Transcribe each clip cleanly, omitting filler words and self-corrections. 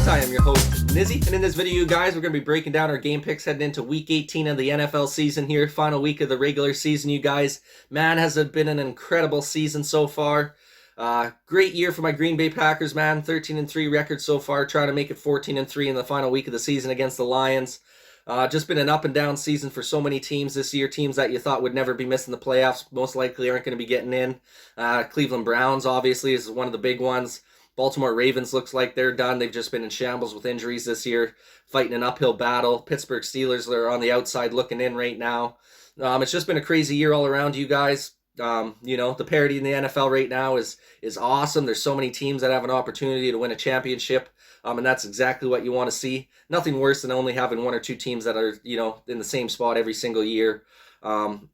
Podcast. I am your host, Nizzy, and in this video, you guys, we're going to be breaking down our game picks heading into Week 18 of the NFL season here, final week of the regular season, you guys. Man, has it been an incredible season so far. Great year for my Green Bay Packers, man. 13-3 record so far, trying to make it 14-3 in the final week of the season against the Lions. Just been an up and down season for so many teams this year. Teams that you thought would never be missing the playoffs most likely aren't going to be getting in. Cleveland Browns, obviously, is one of the big ones. Baltimore Ravens looks like they're done. They've just been in shambles with injuries this year, fighting an uphill battle. Pittsburgh Steelers are on the outside looking in right now. It's just been a crazy year all around, you guys. The parity in the NFL right now is awesome. There's so many teams that have an opportunity to win a championship, and that's exactly what you want to see. Nothing worse than only having one or two teams that are, in the same spot every single year.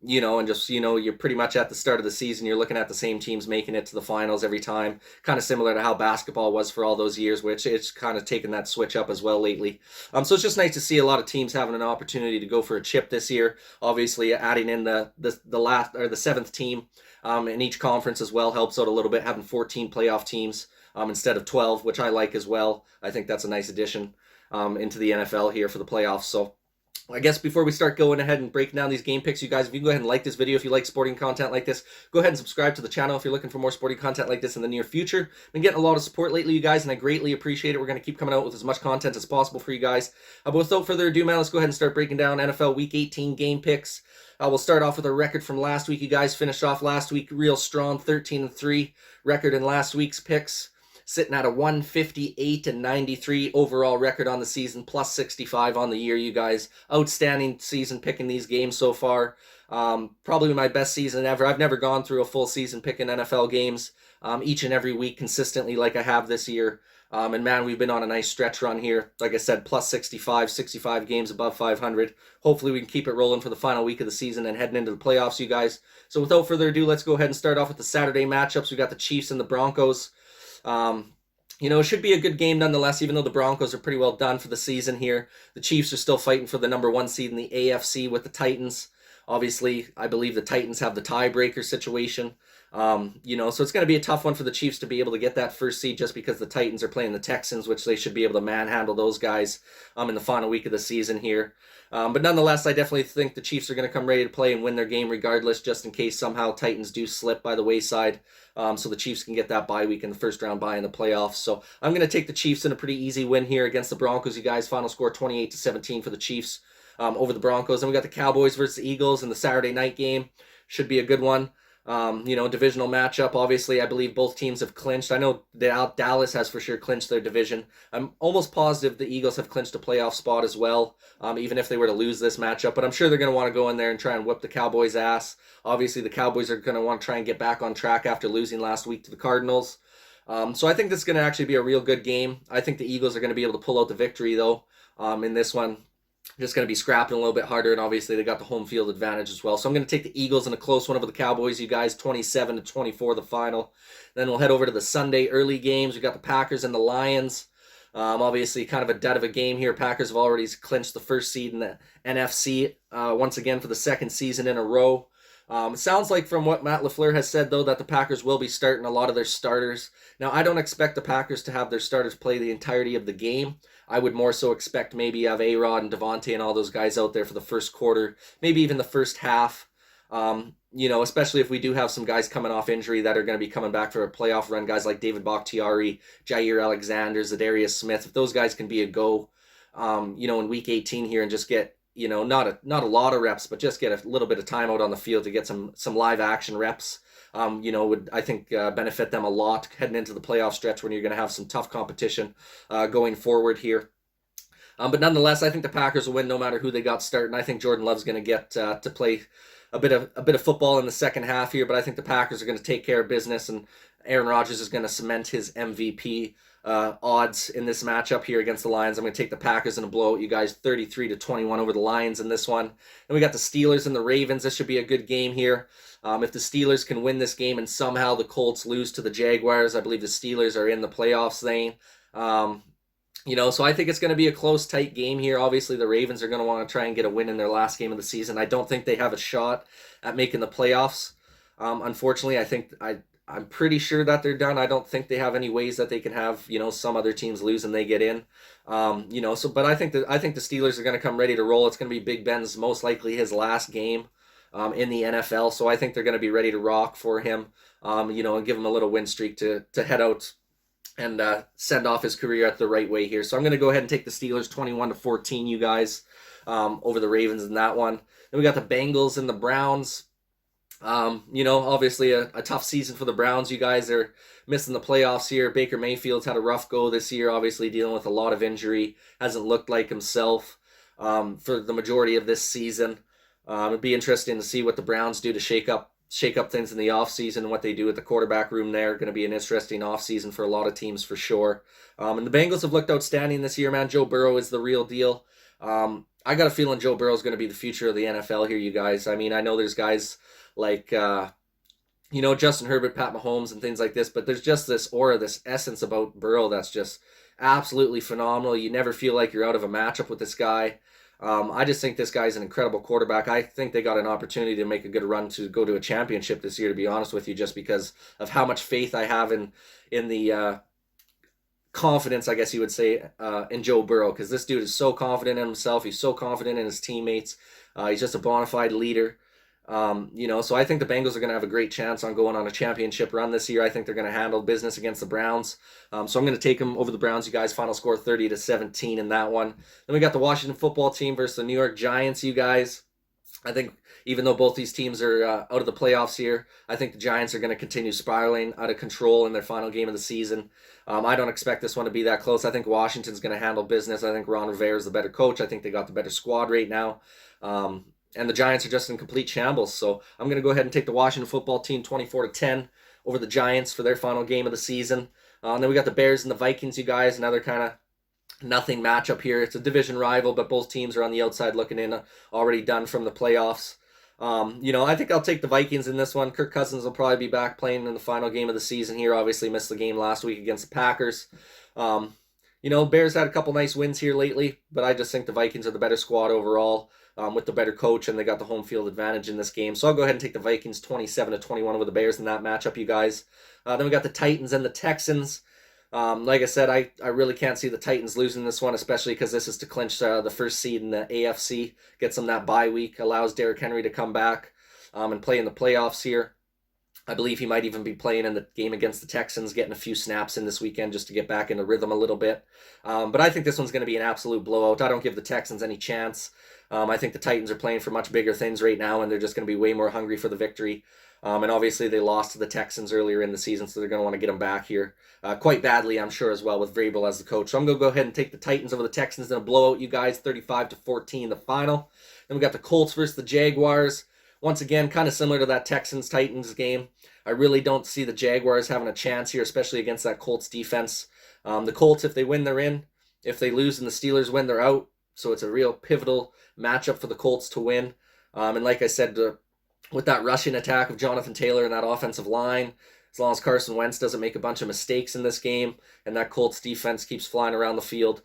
You're pretty much at the start of the season, you're looking at the same teams making it to the finals every time. Kind of similar to how basketball was for all those years, which it's kind of taken that switch up as well lately. So it's just nice to see a lot of teams having an opportunity to go for a chip this year. Obviously, adding in the last or the seventh team in each conference as well helps out a little bit. Having 14 playoff teams instead of 12, which I like as well. I think that's a nice addition into the NFL here for the playoffs. So I guess before we start going ahead and breaking down these game picks, you guys, if you can go ahead and like this video, if you like sporting content like this, go ahead and subscribe to the channel if you're looking for more sporting content like this in the near future. I've been getting a lot of support lately, you guys, and I greatly appreciate it. We're going to keep coming out with as much content as possible for you guys. But without further ado, man, let's go ahead and start breaking down NFL Week 18 game picks. We'll start off with a record from last week. You guys finished off last week real strong, 13-3 record in last week's picks. Sitting at a 158-93 overall record on the season, plus 65 on the year, you guys. Outstanding season picking these games so far. Probably my best season ever. I've never gone through a full season picking NFL games each and every week consistently like I have this year. And man, we've been on a nice stretch run here. Like I said, plus 65 games above 500. Hopefully we can keep it rolling for the final week of the season and heading into the playoffs, you guys. So without further ado, let's go ahead and start off with the Saturday matchups. We got the Chiefs and the Broncos. It should be a good game nonetheless, even though the Broncos are pretty well done for the season here. The Chiefs are still fighting for the number one seed in the AFC with the Titans. Obviously, I believe the Titans have the tiebreaker situation. So it's going to be a tough one for the Chiefs to be able to get that first seed just because the Titans are playing the Texans, which they should be able to manhandle those guys in the final week of the season here. But nonetheless, I definitely think the Chiefs are going to come ready to play and win their game regardless, just in case somehow Titans do slip by the wayside. So the Chiefs can get that bye week in the first round bye in the playoffs. So I'm going to take the Chiefs in a pretty easy win here against the Broncos, you guys. Final score 28-17 for the Chiefs over the Broncos. And we got the Cowboys versus the Eagles in the Saturday night game. Should be a good one. Divisional matchup. Obviously, I believe both teams have clinched. I know Dallas has for sure clinched their division. I'm almost positive the Eagles have clinched a playoff spot as well, even if they were to lose this matchup. But I'm sure they're going to want to go in there and try and whip the Cowboys' ass. Obviously, the Cowboys are going to want to try and get back on track after losing last week to the Cardinals. So I think this is going to actually be a real good game. I think the Eagles are going to be able to pull out the victory, though, in this one. Just going to be scrapping a little bit harder, and obviously they got the home field advantage as well. So I'm going to take the Eagles in a close one over the Cowboys, you guys, 27-24 the final. Then we'll head over to the Sunday early games. We got the Packers and the Lions. Obviously kind of a dead of a game here. Packers have already clinched the first seed in the NFC once again for the second season in a row. It sounds like from what Matt LaFleur has said, though, that the Packers will be starting a lot of their starters. Now, I don't expect the Packers to have their starters play the entirety of the game. I would more so expect maybe have A-Rod and Devontae and all those guys out there for the first quarter, maybe even the first half. Especially if we do have some guys coming off injury that are going to be coming back for a playoff run, guys like David Bakhtiari, Jair Alexander, Zadarius Smith. If those guys can be a go, in Week 18 here and just get, not a lot of reps, but just get a little bit of time out on the field to get some live action reps, would, I think, benefit them a lot heading into the playoff stretch when you're going to have some tough competition going forward here. But nonetheless, I think the Packers will win no matter who they got starting. I think Jordan Love's going to get to play a bit of football in the second half here, but I think the Packers are going to take care of business, and Aaron Rodgers is going to cement his MVP odds in this matchup here against the Lions. I'm going to take the Packers in a blowout, you guys, 33-21 over the Lions in this one. And we got the Steelers and the Ravens. This should be a good game here. If the Steelers can win this game and somehow the Colts lose to the Jaguars, I believe the Steelers are in the playoffs then. So I think it's going to be a close, tight game here. Obviously, the Ravens are going to want to try and get a win in their last game of the season. I don't think they have a shot at making the playoffs. Unfortunately, I think I'm pretty sure that they're done. I don't think they have any ways that they can have, some other teams lose and they get in. But I think the Steelers are going to come ready to roll. It's going to be Big Ben's most likely his last game in the NFL, so I think they're going to be ready to rock for him. And give him a little win streak to head out and send off his career at the right way here. So I'm going to go ahead and take the Steelers 21-14, you guys, over the Ravens in that one. Then we got the Bengals and the Browns. Obviously a tough season for the Browns. You guys are missing the playoffs here. Baker Mayfield's had a rough go this year, obviously dealing with a lot of injury. Hasn't looked like himself for the majority of this season. It'd be interesting to see what the Browns do to shake up things in the offseason and what they do with the quarterback room there. Going to be an interesting offseason for a lot of teams for sure. And the Bengals have looked outstanding this year, man. Joe Burrow is the real deal. I got a feeling Joe Burrow is going to be the future of the NFL here, you guys. I mean, I know there's guys like, Justin Herbert, Pat Mahomes, and things like this, but there's just this aura, this essence about Burrow that's just absolutely phenomenal. You never feel like you're out of a matchup with this guy. I just think this guy's an incredible quarterback. I think they got an opportunity to make a good run to go to a championship this year, to be honest with you, just because of how much faith I have in the confidence, I guess you would say, in Joe Burrow, because this dude is so confident in himself. He's so confident in his teammates. He's just a bona fide leader. So I think the Bengals are going to have a great chance on going on a championship run this year. I think they're going to handle business against the Browns. So I'm going to take them over the Browns, you guys. Final score 30-17 in that one. Then we got the Washington football team versus the New York Giants, you guys. I think even though both these teams are out of the playoffs here, I think the Giants are going to continue spiraling out of control in their final game of the season. I don't expect this one to be that close. I think Washington's going to handle business. I think Ron Rivera is the better coach. I think they got the better squad right now. And the Giants are just in complete shambles. So I'm going to go ahead and take the Washington football team 24-10 over the Giants for their final game of the season. And then we got the Bears and the Vikings, you guys. Another kind of nothing matchup here. It's a division rival, but both teams are on the outside looking in, already done from the playoffs. I think I'll take the Vikings in this one. Kirk Cousins will probably be back playing in the final game of the season here. Obviously missed the game last week against the Packers. Bears had a couple nice wins here lately, but I just think the Vikings are the better squad overall. With the better coach, and they got the home field advantage in this game. So I'll go ahead and take the Vikings 27-21 over the Bears in that matchup, you guys. Then we got the Titans and the Texans. Like I said, I really can't see the Titans losing this one, especially because this is to clinch the first seed in the AFC, gets them that bye week, allows Derrick Henry to come back and play in the playoffs here. I believe he might even be playing in the game against the Texans, getting a few snaps in this weekend just to get back into rhythm a little bit. But I think this one's going to be an absolute blowout. I don't give the Texans any chance. I think the Titans are playing for much bigger things right now, and they're just going to be way more hungry for the victory. And obviously they lost to the Texans earlier in the season, so they're going to want to get them back here quite badly, I'm sure, as well, with Vrabel as the coach. So I'm going to go ahead and take the Titans over the Texans in a blowout, you guys, 35-14 the final. Then we got the Colts versus the Jaguars. Once again, kind of similar to that Texans-Titans game. I really don't see the Jaguars having a chance here, especially against that Colts defense. The Colts, if they win, they're in. If they lose and the Steelers win, they're out. So it's a real pivotal matchup for the Colts to win. And like I said, with that rushing attack of Jonathan Taylor and that offensive line, as long as Carson Wentz doesn't make a bunch of mistakes in this game and that Colts defense keeps flying around the field,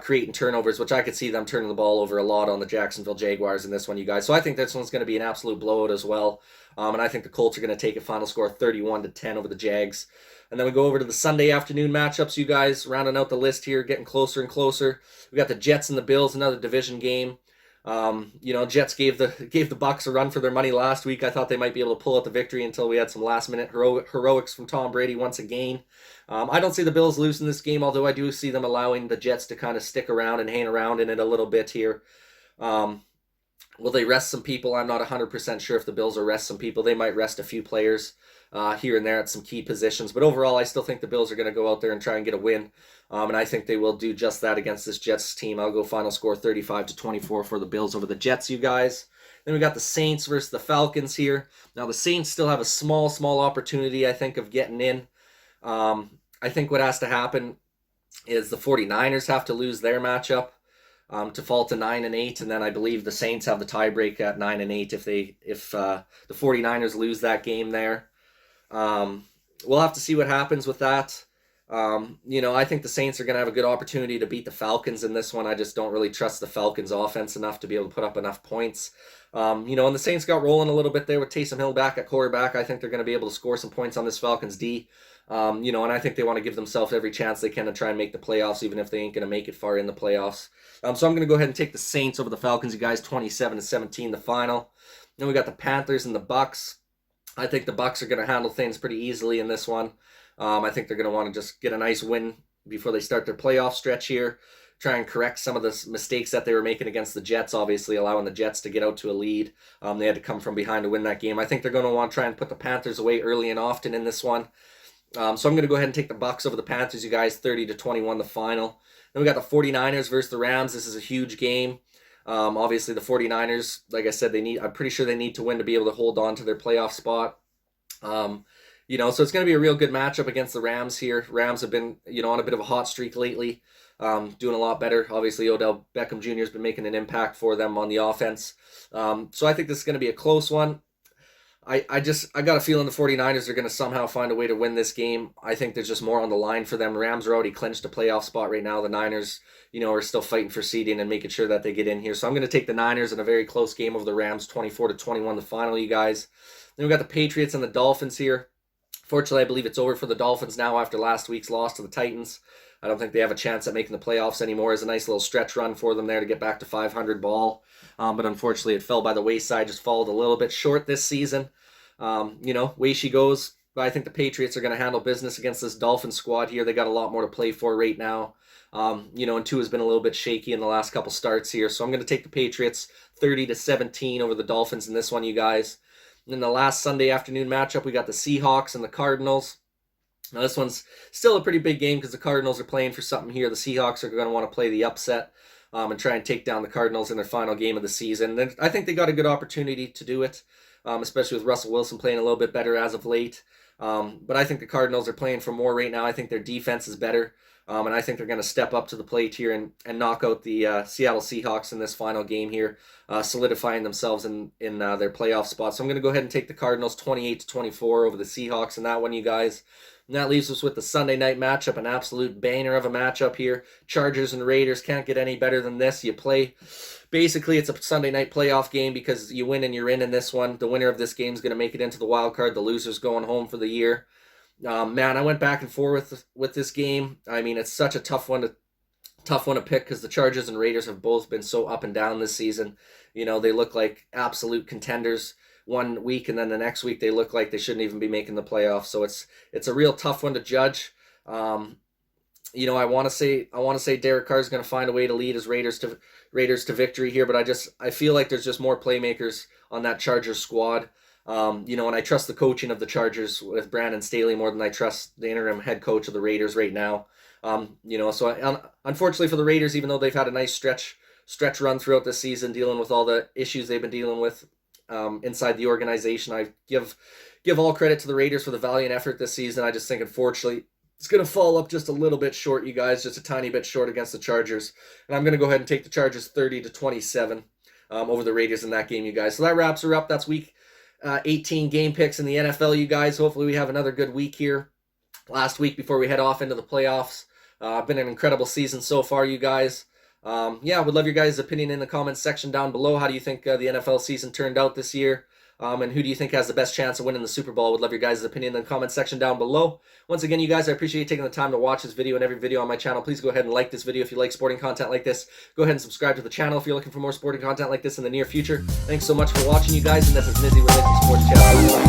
creating turnovers, which I could see them turning the ball over a lot on the Jacksonville Jaguars in this one, you guys. So I think this one's going to be an absolute blowout as well. And I think the Colts are going to take a final score 31-10 over the Jags. And then we go over to the Sunday afternoon matchups, you guys, rounding out the list here, getting closer and closer. We got the Jets and the Bills, another division game. Jets gave the Bucs a run for their money last week. I thought they might be able to pull out the victory until we had some last-minute heroics from Tom Brady once again. I don't see the Bills losing this game, although I do see them allowing the Jets to kind of stick around and hang around in it a little bit here. Will they rest some people? I'm not 100% sure if the Bills will rest some people. They might rest a few players here and there at some key positions. But overall, I still think the Bills are going to go out there and try and get a win. And I think they will do just that against this Jets team. I'll go final score 35-24 for the Bills over the Jets, you guys. Then we got the Saints versus the Falcons here. Now, the Saints still have a small opportunity, I think, of getting in. I think what has to happen is the 49ers have to lose their matchup to fall to 9-8, and then I believe the Saints have the tiebreak at 9-8 if the 49ers lose that game there. We'll have to see what happens with that. I think the Saints are going to have a good opportunity to beat the Falcons in this one. I just don't really trust the Falcons offense enough to be able to put up enough points. And the Saints got rolling a little bit there with Taysom Hill back at quarterback. I think they're going to be able to score some points on this Falcons D. And I think they want to give themselves every chance they can to try and make the playoffs, even if they ain't going to make it far in the playoffs. So I'm going to go ahead and take the Saints over the Falcons, you guys, 27-17, the final. Then we got the Panthers and the Bucks. I think the Bucks are going to handle things pretty easily in this one. I think they're going to want to just get a nice win before they start their playoff stretch here. Try and correct some of the mistakes that they were making against the Jets, obviously allowing the Jets to get out to a lead. They had to come from behind to win that game. I think they're going to want to try and put the Panthers away early and often in this one. So I'm going to go ahead and take the Bucks over the Panthers, you guys, 30-21 the final. Then we got the 49ers versus the Rams. This is a huge game. Obviously, the 49ers, like I said, I'm pretty sure they need to win to be able to hold on to their playoff spot. So it's going to be a real good matchup against the Rams here. Rams have been, on a bit of a hot streak lately, doing a lot better. Obviously, Odell Beckham Jr. has been making an impact for them on the offense. So I think this is going to be a close one. I got a feeling the 49ers are going to somehow find a way to win this game. I think there's just more on the line for them. Rams are already clinched a playoff spot right now. The Niners, are still fighting for seeding and making sure that they get in here. So I'm going to take the Niners in a very close game over the Rams, 24-21 the final, you guys. Then we got the Patriots and the Dolphins here. Fortunately, I believe it's over for the Dolphins now after last week's loss to the Titans. I don't think they have a chance at making the playoffs anymore. It's a nice little stretch run for them there to get back to 500 ball. But unfortunately, it fell by the wayside, just followed a little bit short this season. Way she goes. But I think the Patriots are going to handle business against this Dolphins squad here. They got a lot more to play for right now. And Tua's been a little bit shaky in the last couple starts here. So I'm going to take the Patriots 30-17 over the Dolphins in this one, you guys. And then the last Sunday afternoon matchup, we got the Seahawks and the Cardinals. Now this one's still a pretty big game because the Cardinals are playing for something here. The Seahawks are going to want to play the upset and try and take down the Cardinals in their final game of the season. And I think they got a good opportunity to do it, especially with Russell Wilson playing a little bit better as of late. But I think the Cardinals are playing for more right now. I think their defense is better. And I think they're going to step up to the plate here and knock out the Seattle Seahawks in this final game here, solidifying themselves in their playoff spot. So I'm going to go ahead and take the Cardinals 28-24 over the Seahawks in that one, you guys. And that leaves us with the Sunday night matchup, an absolute banger of a matchup here. Chargers and Raiders, can't get any better than this. You play, basically it's a Sunday night playoff game because you win and you're in this one. The winner of this game is going to make it into the wild card. The loser's going home for the year. Man, I went back and forth with this game. I mean, it's such a tough one to pick because the Chargers and Raiders have both been so up and down this season. They look like absolute contenders one week, and then the next week they look like they shouldn't even be making the playoffs. So it's a real tough one to judge. I want to say Derek Carr is going to find a way to lead his Raiders to victory here, but I feel like there's just more playmakers on that Chargers squad. And I trust the coaching of the Chargers with Brandon Staley more than I trust the interim head coach of the Raiders right now. Unfortunately for the Raiders, even though they've had a nice stretch run throughout this season, dealing with all the issues they've been dealing with inside the organization, I give all credit to the Raiders for the valiant effort this season. I just think, unfortunately, it's going to fall up just a little bit short, you guys, just a tiny bit short against the Chargers. And I'm going to go ahead and take the Chargers 30-27 over the Raiders in that game, you guys. So that wraps her up. That's week 18 game picks in the NFL, you guys. Hopefully we have another good week here last week before we head off into the playoffs. Been an incredible season so far, you guys. Would love your guys' opinion in the comments section down below. How do you think the NFL season turned out this year? And who do you think has the best chance of winning the Super Bowl? Would love your guys' opinion in the comment section down below. Once again, you guys, I appreciate you taking the time to watch this video and every video on my channel. Please go ahead and like this video if you like sporting content like this. Go ahead and subscribe to the channel if you're looking for more sporting content like this in the near future. Thanks so much for watching, you guys, and this is Nizzy with Nizzy Sports Channel.